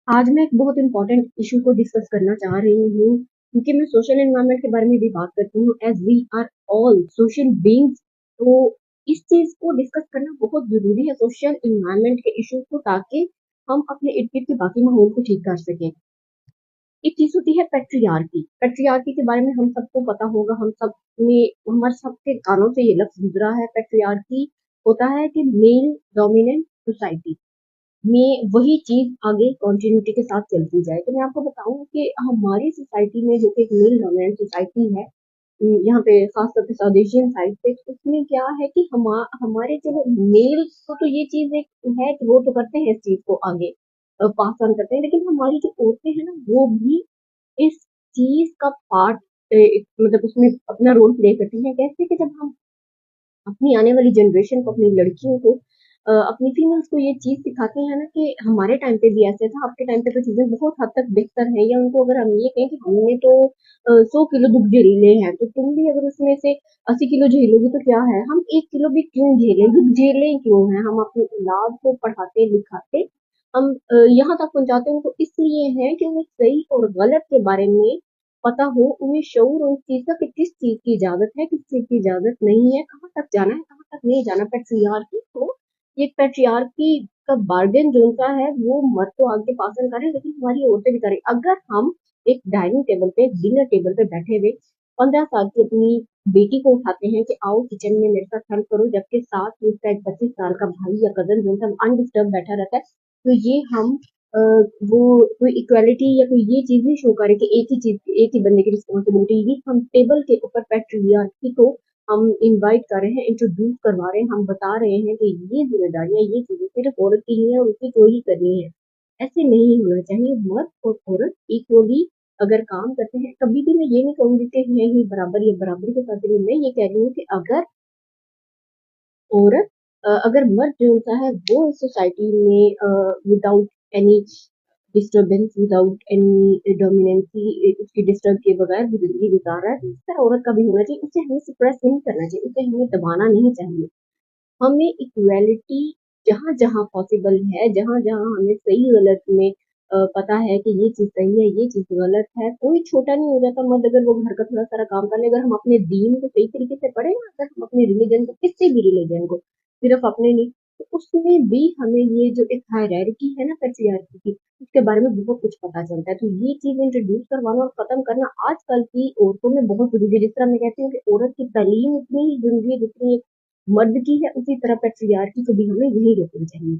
आज मैं एक बहुत इम्पोर्टेंट इशू को डिस्कस करना चाह रही हूँ क्योंकि मैं सोशल एनवायरनमेंट के बारे में भी बात करती हूँ as we are all social beings. तो इस चीज को डिस्कस करना बहुत जरूरी है सोशल एनवायरनमेंट के इशू को, ताकि हम अपने इर्द गिर्द के बाकी माहौल को ठीक कर सकें। एक चीज होती है पेट्रियार्की। पेट्रियार्की के बारे में हम सबको पता होगा, हम सब ने हमारे सबके कानों से ये लफ्ज गुजरा है। पेट्रियार्की होता है कि मेल डोमिनेंट सोसाइटी में वही चीज आगे कंटिन्यूटी के साथ चलती जाए। तो मैं आपको बताऊं कि हमारी सोसाइटी में जो कि एक मेल डोमिनेंट सोसाइटी है, यहाँ पे खास करके साउथ एशियन साइड पे, तो उसमें क्या है कि हमारे जो मेल को तो ये चीज एक है कि वो तो करते हैं इस चीज को आगे पास ऑन करते हैं, लेकिन हमारी जो औरतें हैं ना वो भी इस चीज का पार्ट मतलब उसमें अपना रोल प्ले करती हैं। कैसे कि जब हम अपनी आने वाली जनरेशन को, अपनी लड़कियों को, अपनी फीमेल्स को ये चीज सिखाते हैं ना कि हमारे टाइम पे भी ऐसे था, आपके टाइम पे तो चीजें बहुत हद तक बेहतर है, या उनको अगर हम ये कहें कि हमने तो 100 किलो दुख झेले हैं, तो तुम भी अगर उसमें से 80 किलो झेलोगी तो क्या है, हम 1 किलो भी क्यों झेलें, दुख झेलें क्यों है। हम अपनी औलाद को पढ़ाते लिखाते हम यहाँ तक पहुंचाते हैं तो इसलिए है कि उन्हें सही और गलत के बारे में पता हो, उन्हें शऊर हो इस चीज का कि किस चीज की इजाजत है, किस चीज की इजाजत नहीं है, कहाँ तक जाना है, कहाँ तक नहीं जाना। पेट्रियार्की तो ये पेट्रियार्की का बार्गेन जो उनका है वो मर्द तो आगे पासन करे, लेकिन हमारी औरतें भी करें। अगर हम एक डाइनिंग टेबल पे, डिनर टेबल पे बैठे हुए 15 साल की अपनी बेटी को उठाते हैं कि आओ किचन में मेरे साथ हेल्प करो, जबकि साथ ही उसका एक 25 साल का भाई या कजन जो है अनडिस्टर्ब बैठा रहता है, तो ये हम अ, वो कोई इक्वालिटी या कोई ये चीज नहीं शो करे कि एक ही चीज, एक ही बंदे की रिस्पॉन्सिबिलिटी। ये हम टेबल के ऊपर पैट्रियार्की को हम इनवाइट कर रहे हैं, इंट्रोड्यूस करवा रहे हैं, हम बता रहे हैं कि ये जिम्मेदारियां, ये चीजें सिर्फ औरत की ही है और उसी को ही करनी है। ऐसे नहीं होना चाहिए। मर्द और औरत इक्वली अगर काम करते हैं, कभी भी मैं ये नहीं कहूंगी कि है ही बराबर या बराबरी के साथ चलिए। मैं ये कह रही हूँ कि अगर औरत अगर मर्द जो होता है वो इस सोसाइटी में without any disturbance, without any dominancy, उसकी डिस्टर्ब किए बगैर वो जिंदगी गुजार रहा है, तो इस तरह औरत का भी होना चाहिए। उसे हमें सप्रेस नहीं करना चाहिए, उसे हमें दबाना नहीं चाहिए। हमें इक्वालिटी जहां जहां पॉसिबल है, जहां जहां हमें सही गलत में पता है कि ये चीज सही है, ये चीज गलत है, कोई छोटा नहीं हो जाता मर्द अगर वो घर का थोड़ा सारा काम कर ले। अगर हम अपने दीन को सही तरीके से पढ़े ना, अगर हम अपने रिलीजन को, किसी भी रिलीजन को, सिर्फ अपने नहीं, तो उसमें भी हमें ये जो एक हायरार्की है ना पेट्रियार्की की, उसके बारे में बहुत कुछ पता चलता है। तो ये चीज इंट्रोड्यूस करवाना और खत्म करना आजकल की औरतों में बहुत जरूरी है। जिस तरह मैं कहती हूँ कि औरत की तालीम उतनी ही जरूरी है जितनी मर्द की है, उसी तरह पेट्रियार्की को भी हमें यही रोकना चाहिए।